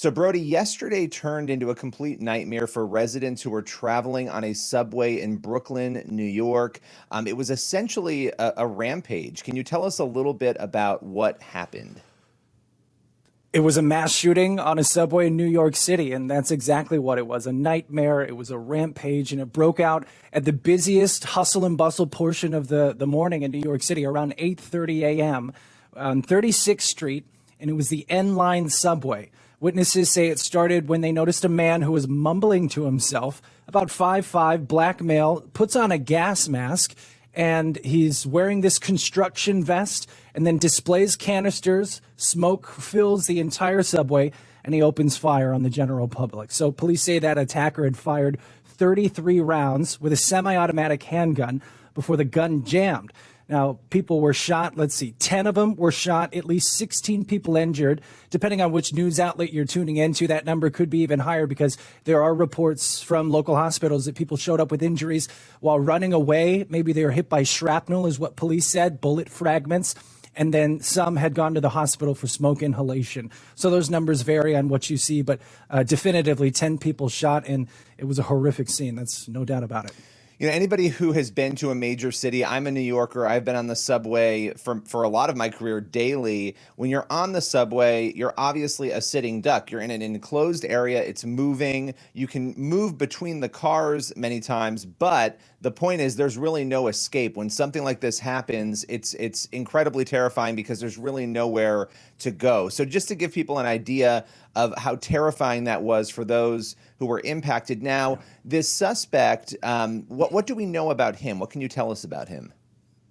So, Brody, yesterday turned into a complete nightmare for residents who were traveling on a subway in Brooklyn, New York. It was essentially a rampage. Can you tell us a little bit about what happened? It was a mass shooting on a subway in New York City, and that's exactly what it was, a nightmare. It was a rampage, and it broke out at the busiest hustle and bustle portion of the morning in New York City around 8:30 a.m. on 36th Street, and it was the N-Line subway. Witnesses say it started when they noticed a man who was mumbling to himself, about 5'5", black male, puts on a gas mask, and he's wearing this construction vest and then displays canisters. Smoke fills the entire subway, and he opens fire on the general public. So police say that attacker had fired 33 rounds with a semi-automatic handgun before the gun jammed. Now, people were shot. 10 of them were shot, at least 16 people injured. Depending on which news outlet you're tuning into, that number could be even higher because there are reports from local hospitals that people showed up with injuries while running away. Maybe they were hit by shrapnel, is what police said, bullet fragments. And then some had gone to the hospital for smoke inhalation. So those numbers vary on what you see, but definitively 10 people shot, and it was a horrific scene. That's no doubt about it. Anybody who has been to a major city, I'm a New Yorker, I've been on the subway for a lot of my career daily. When you're on the subway, you're obviously a sitting duck. You're in an enclosed area, it's moving. You can move between the cars many times, but the point is there's really no escape. When something like this happens, it's incredibly terrifying because there's really nowhere to go. So just to give people an idea of how terrifying that was for those who were impacted. Now, this suspect, what do we know about him? What can you tell us about him?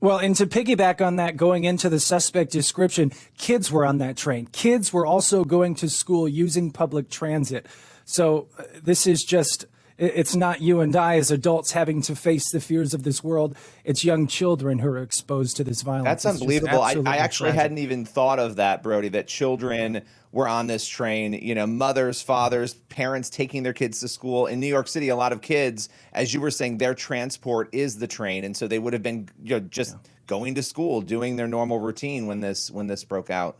Well, and to piggyback on that, going into the suspect description, kids were on that train. Kids were also going to school using public transit. So this is just, it's not you and I as adults having to face the fears of this world. It's young children who are exposed to this violence. That's unbelievable. I actually tragic. hadn't even thought of that, Brody, that children were on this train, mothers, fathers, parents taking their kids to school. In New York City, a lot of kids, as you were saying, their transport is the train. And so they would have been going to school, doing their normal routine when this broke out.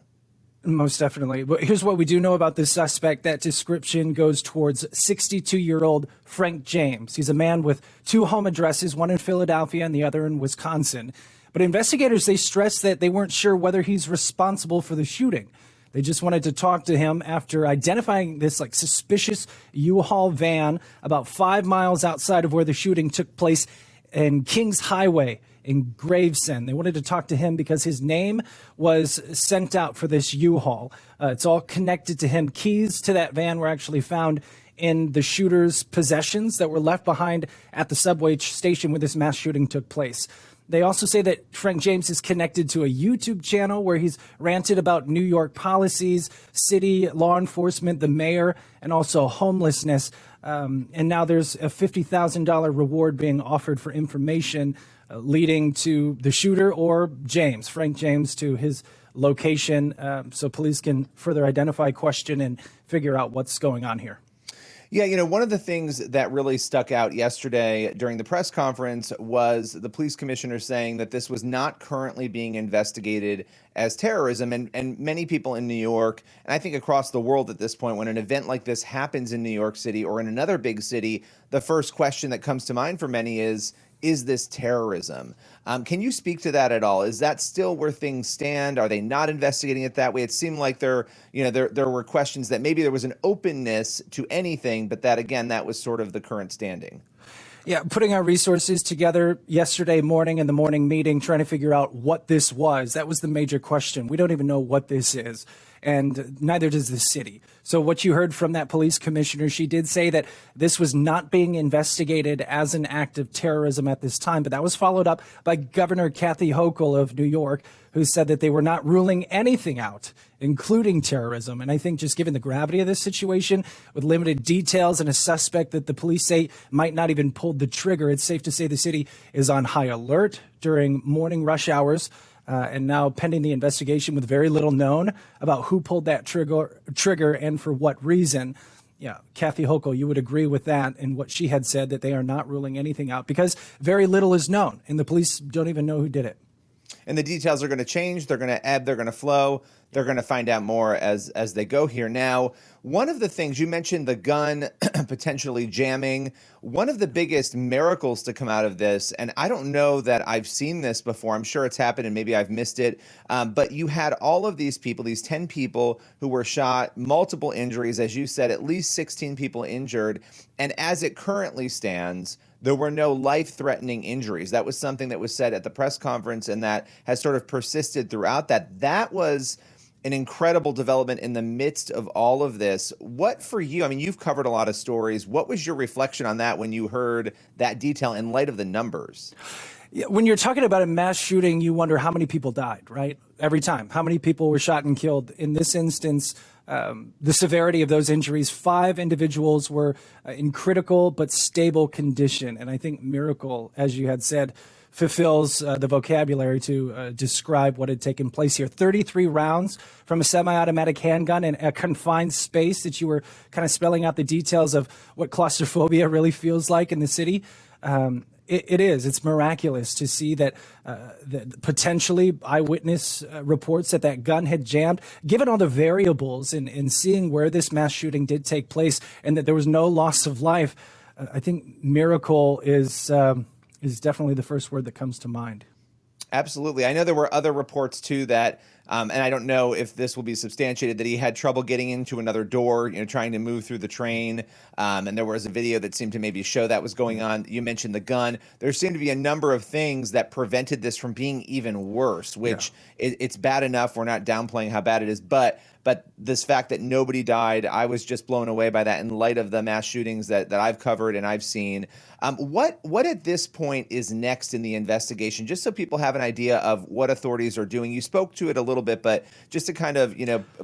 Most definitely. But here's what we do know about this suspect. That description goes towards 62-year-old Frank James. He's a man with two home addresses, one in Philadelphia and the other in Wisconsin. But investigators, they stressed that they weren't sure whether he's responsible for the shooting. They just wanted to talk to him after identifying this suspicious U-Haul van about 5 miles outside of where the shooting took place in Kings Highway in Gravesend. They wanted to talk to him because his name was sent out for this U-Haul. It's all connected to him. Keys to that van were actually found in the shooter's possessions that were left behind at the subway station where this mass shooting took place. They also say that Frank James is connected to a YouTube channel where he's ranted about New York policies, city law enforcement, the mayor, and also homelessness. And now there's a $50,000 reward being offered for information leading to the shooter or Frank James, to his location, so police can further identify, question, and figure out what's going on here. Yeah, one of the things that really stuck out yesterday during the press conference was the police commissioner saying that this was not currently being investigated as terrorism. And many people in New York, and I think across the world at this point, when an event like this happens in New York City or in another big city, the first question that comes to mind for many is this terrorism? Can you speak to that at all? Is that still where things stand? Are they not investigating it that way? It seemed like there were questions that maybe there was an openness to anything, but that, again, that was sort of the current standing. Yeah, putting our resources together yesterday morning in the morning meeting, trying to figure out what this was. That was the major question. We don't even know what this is, and neither does the city. So what you heard from that police commissioner, she did say that this was not being investigated as an act of terrorism at this time, but that was followed up by Governor Kathy Hochul of New York, who said that they were not ruling anything out, including terrorism. And I think just given the gravity of this situation, with limited details and a suspect that the police say might not even pulled the trigger, it's safe to say the city is on high alert during morning rush hours. And now pending the investigation with very little known about who pulled that trigger and for what reason. Yeah, Kathy Hochul, you would agree with that and what she had said, that they are not ruling anything out because very little is known and the police don't even know who did it. And the details are going to change. They're going to ebb. They're going to flow. They're going to find out more as they go here. Now, one of the things you mentioned, the gun potentially jamming, one of the biggest miracles to come out of this, and I don't know that I've seen this before. I'm sure it's happened and maybe I've missed it. But you had all of these people, these 10 people who were shot, multiple injuries, as you said, at least 16 people injured. And as it currently stands, there were no life-threatening injuries. That was something that was said at the press conference, and that has sort of persisted throughout that. That was an incredible development in the midst of all of this. What for you, I mean, you've covered a lot of stories. What was your reflection on that when you heard that detail in light of the numbers? Yeah, when you're talking about a mass shooting, you wonder how many people died, right? Every time. How many people were shot and killed? In this instance, the severity of those injuries, 5 individuals were in critical but stable condition. And I think miracle, as you had said, fulfills the vocabulary to describe what had taken place here. 33 rounds from a semi-automatic handgun in a confined space that you were kind of spelling out the details of what claustrophobia really feels like in the city. It's miraculous to see that potentially eyewitness reports that gun had jammed, given all the variables in seeing where this mass shooting did take place and that there was no loss of life. I think miracle is definitely the first word that comes to mind. Absolutely. I know there were other reports too that, and I don't know if this will be substantiated, that he had trouble getting into another door, trying to move through the train. And there was a video that seemed to maybe show that was going on. You mentioned the gun. There seemed to be a number of things that prevented this from being even worse, which it's bad enough. We're not downplaying how bad it is, but this fact that nobody died, I was just blown away by that in light of the mass shootings that I've covered and I've seen. What at this point is next in the investigation, just so people have an idea of what authorities are doing? You spoke to it a little bit, but just to kind of,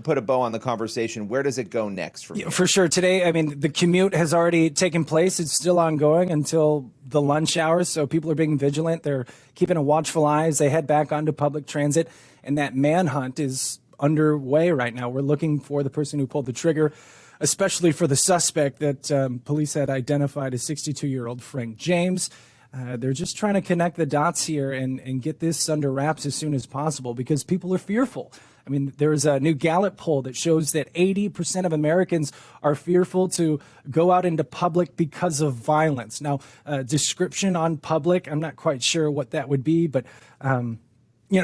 put a bow on the conversation, where does it go next from here? For sure. Today, I mean, the commute has already taken place. It's still ongoing until the lunch hours. So people are being vigilant. They're keeping a watchful eye as they head back onto public transit. And that manhunt is underway right now. We're looking for the person who pulled the trigger, especially for the suspect that police had identified as 62-year-old Frank James. They're just trying to connect the dots here and get this under wraps as soon as possible because people are fearful. I mean, there's a new Gallup poll that shows that 80% of Americans are fearful to go out into public because of violence. Now, description on public, I'm not quite sure what that would be, but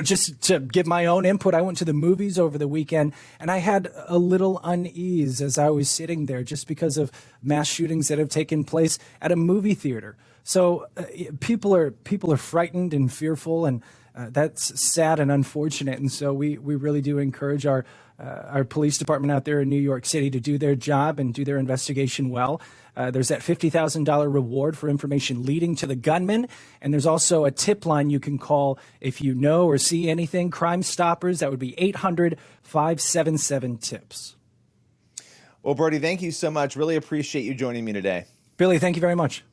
just to give my own input, I went to the movies over the weekend and I had a little unease as I was sitting there just because of mass shootings that have taken place at a movie theater. So people are frightened and fearful, and that's sad and unfortunate. And so we really do encourage our police department out there in New York City to do their job and do their investigation well. There's that $50,000 reward for information leading to the gunman. And there's also a tip line you can call if you know or see anything. Crime Stoppers, that would be 800-577-TIPS. Well, Brody, thank you so much. Really appreciate you joining me today. Billy, thank you very much.